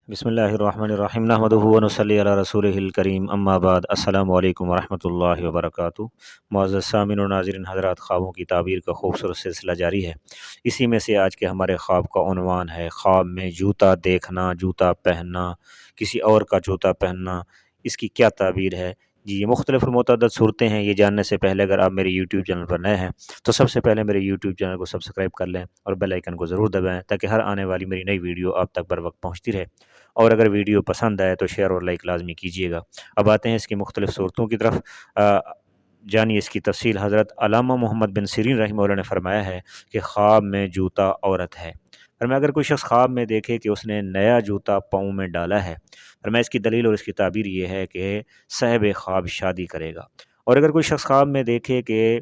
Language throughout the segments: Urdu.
بسم اللہ الرحمن الرحیم نحمدہ و نصلی علی رسولہ الکریم اما بعد السلام علیکم ورحمۃ اللہ وبرکاتہ۔ معزز سامعین و ناظرین حضرات، خوابوں کی تعبیر کا خوبصورت سلسلہ جاری ہے۔ اسی میں سے آج کے ہمارے خواب کا عنوان ہے خواب میں جوتا دیکھنا، جوتا پہننا، کسی اور کا جوتا پہننا، اس کی کیا تعبیر ہے؟ جی، یہ مختلف اور متعدد صورتیں ہیں۔ یہ جاننے سے پہلے اگر آپ میرے یوٹیوب چینل پر نئے ہیں تو سب سے پہلے میرے یوٹیوب چینل کو سبسکرائب کر لیں اور بیل آئیکن کو ضرور دبائیں تاکہ ہر آنے والی میری نئی ویڈیو آپ تک بر وقت پہنچتی رہے، اور اگر ویڈیو پسند آئے تو شیئر اور لائک لازمی کیجیے گا۔ اب آتے ہیں اس کی مختلف صورتوں کی طرف۔ جانیے اس کی تفصیل۔ حضرت علامہ محمد بن سیرین رحمہ اللہ نے فرمایا ہے کہ خواب میں جوتا عورت ہے۔ فرمایا اگر کوئی شخص خواب میں دیکھے کہ اس نے نیا جوتا پاؤں میں ڈالا ہے، فرمایا اس کی دلیل اور اس کی تعبیر یہ ہے کہ صاحب خواب شادی کرے گا۔ اور اگر کوئی شخص خواب میں دیکھے کہ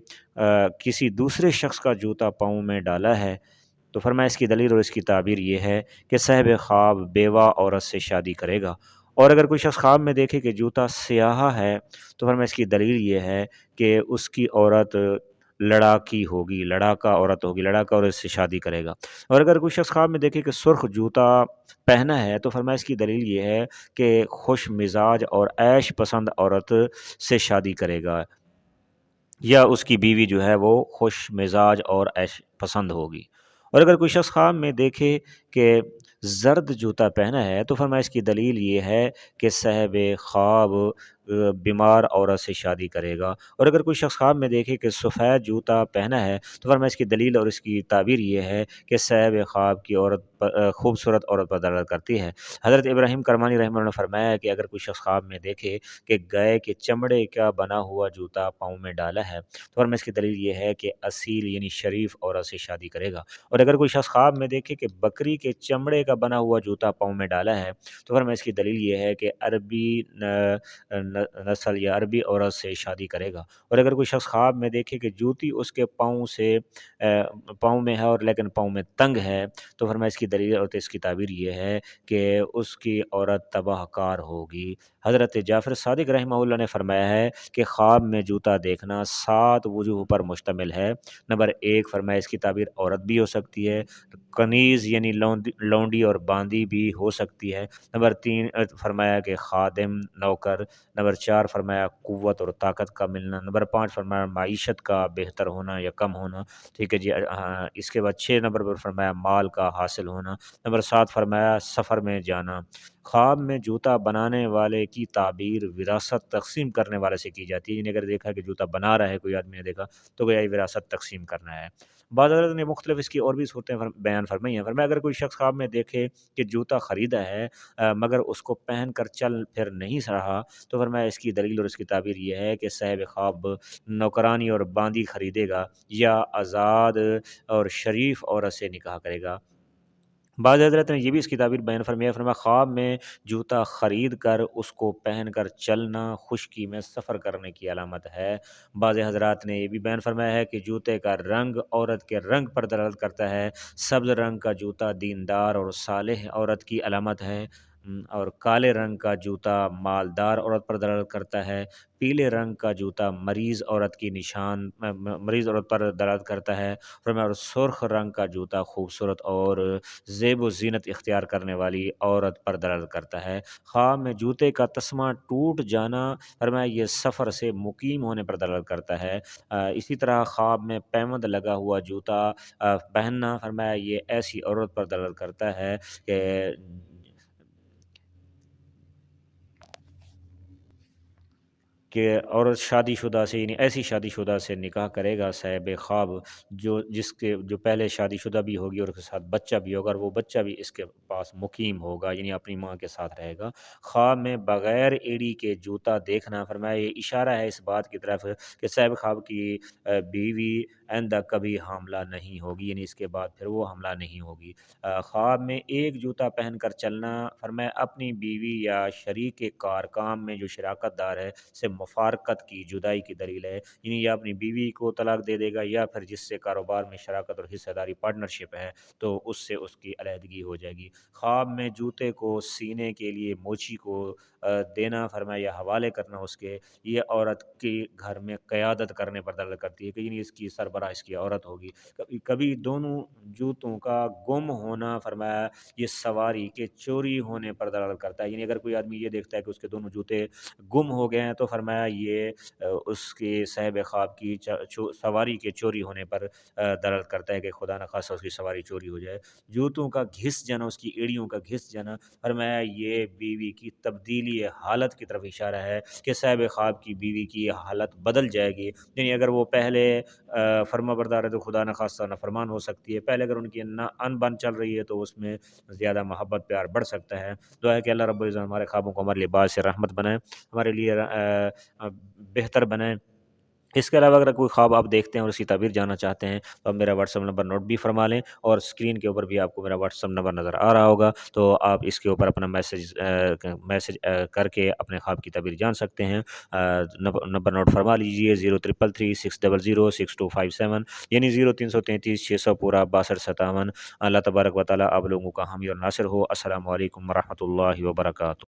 کسی دوسرے شخص کا جوتا پاؤں میں ڈالا ہے، تو فرمایا اس کی دلیل اور اس کی تعبیر یہ ہے کہ صاحب خواب بیوہ عورت سے شادی کرے گا۔ اور اگر کوئی شخص خواب میں دیکھے کہ جوتا سیاہ ہے، تو فرمایا اس کی دلیل یہ ہے کہ اس کی عورت لڑاکی ہوگی، لڑاکا عورت ہوگی، لڑاکا عورت سے شادی کرے گا۔ اور اگر کوئی شخص خواب میں دیکھے کہ سرخ جوتا پہنا ہے، تو فرمایا اس کی دلیل یہ ہے کہ خوش مزاج اور عیش پسند عورت سے شادی کرے گا، یا اس کی بیوی جو ہے وہ خوش مزاج اور عیش پسند ہوگی۔ اور اگر کوئی شخص خواب میں دیکھے کہ زرد جوتا پہنا ہے، تو فرمایا اس کی دلیل یہ ہے کہ صاحب خواب بیمار عورت سے شادی کرے گا۔ اور اگر کوئی شخص خواب میں دیکھے کہ سفید جوتا پہنا ہے، تو فرمایا اس کی دلیل اور اس کی تعبیر یہ ہے کہ صاحب خواب کی عورت خوبصورت عورت پر دلالت کرتی ہے۔ حضرت ابراہیم کرمانی رحمہ اللہ نے فرمایا ہے کہ اگر کوئی شخص خواب میں دیکھے کہ گائے کے چمڑے کا بنا ہوا جوتا پاؤں میں ڈالا ہے، تو فرمایا اس کی دلیل یہ ہے کہ اصیل یعنی شریف عورت سے شادی کرے گا۔ اور اگر کوئی شخص خواب میں دیکھے کہ بکری کے چمڑے کا بنا ہوا جوتا پاؤں میں ڈالا ہے، تو فرمایا اس کی دلیل یہ ہے کہ عربی نسل یا عربی عورت سے شادی کرے گا۔ اور اگر کوئی شخص خواب میں دیکھے کہ جوتی اس کے پاؤں میں ہے اور لیکن پاؤں میں تنگ ہے، تو فرمایا اس کی دلیل اور اس کی تعبیر یہ ہے کہ اس کی عورت تباہ کار ہوگی۔ حضرت جعفر صادق رحمہ اللہ نے فرمایا ہے کہ خواب میں جوتا دیکھنا 7 وجوہ پر مشتمل ہے۔ نمبر 1، فرمایا اس کی تعبیر عورت بھی ہو سکتی ہے، کنیز یعنی لونڈی اور باندی بھی ہو سکتی ہے۔ نمبر 3، فرمایا کہ خادم، نوکر۔ نمبر 4، فرمایا قوت اور طاقت کا ملنا۔ نمبر 5، فرمایا معیشت کا بہتر ہونا یا کم ہونا۔ ٹھیک ہے جی۔ اس کے بعد 6 نمبر پر فرمایا مال کا حاصل ہونا۔ نمبر 7، فرمایا سفر میں جانا۔ خواب میں جوتا بنانے والے کی تعبیر وراثت تقسیم کرنے والے سے کی جاتی ہے، یعنی اگر دیکھا کہ جوتا بنا رہا ہے کوئی آدمی نے دیکھا تو گویا یہ وراثت تقسیم کرنا ہے۔ بعض حضرات نے مختلف اس کی اور بھی صورتیں بیان فرمائی ہیں۔ فرمایا اگر کوئی شخص خواب میں دیکھے کہ جوتا خریدا ہے مگر اس کو پہن کر چل پھر نہیں رہا، تو فرمایا اس کی دلیل اور اس کی تعبیر یہ ہے کہ صاحب خواب نوکرانی اور باندی خریدے گا یا آزاد اور شریف عورت سے نکاح کرے گا۔ بعض حضرت نے یہ بھی اس کی تعبیر بیان فرمایا خواب میں جوتا خرید کر اس کو پہن کر چلنا خشکی میں سفر کرنے کی علامت ہے۔ بعض حضرات نے یہ بھی بیان فرمایا ہے کہ جوتے کا رنگ عورت کے رنگ پر دلالت کرتا ہے۔ سبز رنگ کا جوتا دیندار اور صالح عورت کی علامت ہے، اور کالے رنگ کا جوتا مالدار عورت پر دلالت کرتا ہے۔ پیلے رنگ کا جوتا مریض عورت پر دلالت کرتا ہے۔ اور سرخ رنگ کا جوتا خوبصورت اور زیب و زینت اختیار کرنے والی عورت پر دلالت کرتا ہے۔ خواب میں جوتے کا تسمہ ٹوٹ جانا فرمایا یہ سفر سے مقیم ہونے پر دلالت کرتا ہے۔ اسی طرح خواب میں پیوند لگا ہوا جوتا پہننا فرمایا یہ ایسی عورت پر دلالت کرتا ہے کہ عورت شادی شدہ سے یعنی ایسی شادی شدہ سے نکاح کرے گا صاحب خواب جو پہلے شادی شدہ بھی ہوگی اور اس کے ساتھ بچہ بھی ہوگا، اور وہ بچہ بھی اس کے پاس مقیم ہوگا یعنی اپنی ماں کے ساتھ رہے گا۔ خواب میں بغیر ایڑی کے جوتا دیکھنا فرمایا یہ اشارہ ہے اس بات کی طرف کہ صاحب خواب کی بیوی آئندہ کبھی حاملہ نہیں ہوگی، یعنی اس کے بعد پھر وہ حاملہ نہیں ہوگی۔ خواب میں ایک جوتا پہن کر چلنا فرمایا اپنی بیوی یا شریک کار کام میں جو شراکت دار ہے سے مفارقت کی، جدائی کی دلیل ہے، یعنی یا اپنی بیوی کو طلاق دے دے گا یا پھر جس سے کاروبار میں شراکت اور حصہ داری پارٹنرشپ ہے تو اس سے اس کی علیحدگی ہو جائے گی۔ خواب میں جوتے کو سینے کے لیے موچی کو دینا فرمایا یا حوالے کرنا اس کے، یہ عورت کی گھر میں قیادت کرنے پر دلالت کرتی ہے کہ یعنی اس کی سربراہ اس کی عورت ہوگی۔ کبھی کبھی دونوں جوتوں کا گم ہونا فرمایا یہ سواری کے چوری ہونے پر دلالت کرتا ہے، یعنی اگر کوئی آدمی یہ دیکھتا ہے کہ اس کے دونوں جوتے گم ہو گئے ہیں تو فرمایا یہ اس کے صاحب خواب کی سواری کے چوری ہونے پر دلالت کرتا ہے کہ خدا نخواستہ اس کی سواری چوری ہو جائے۔ جوتوں کا گھس جانا، اس کی ایڑیوں کا گھس جانا فرمایا یہ بیوی کی تبدیلی حالت کی طرف اشارہ ہے کہ صاحب خواب کی بیوی کی حالت بدل جائے گی، یعنی اگر وہ پہلے فرما بردار ہے تو خدا نخواستہ نافرمان ہو سکتی ہے، پہلے اگر ان کی ان بن چل رہی ہے تو اس میں زیادہ محبت پیار بڑھ سکتا ہے۔ دعا ہے کہ اللہ رب العزت ہمارے خوابوں کو ہمارے لیے باعث رحمت بنائے، ہمارے لیے بہتر بنائے۔ اس کے علاوہ اگر کوئی خواب آپ دیکھتے ہیں اور اس کی تعبیر جاننا چاہتے ہیں تو آپ میرا واٹس ایپ نمبر نوٹ بھی فرما لیں، اور اسکرین کے اوپر بھی آپ کو میرا واٹس ایپ نمبر نظر آ رہا ہوگا، تو آپ اس کے اوپر اپنا میسج کر کے اپنے خواب کی تعبیر جان سکتے ہیں۔ نمبر نوٹ فرما لیجئے 0333600627، یعنی 0333 پورا 6257۔ اللہ تبارک و تعالیٰ آپ لوگوں کا حامی اور ناصر ہو۔ السلام علیکم ورحمۃ اللہ وبرکاتہ۔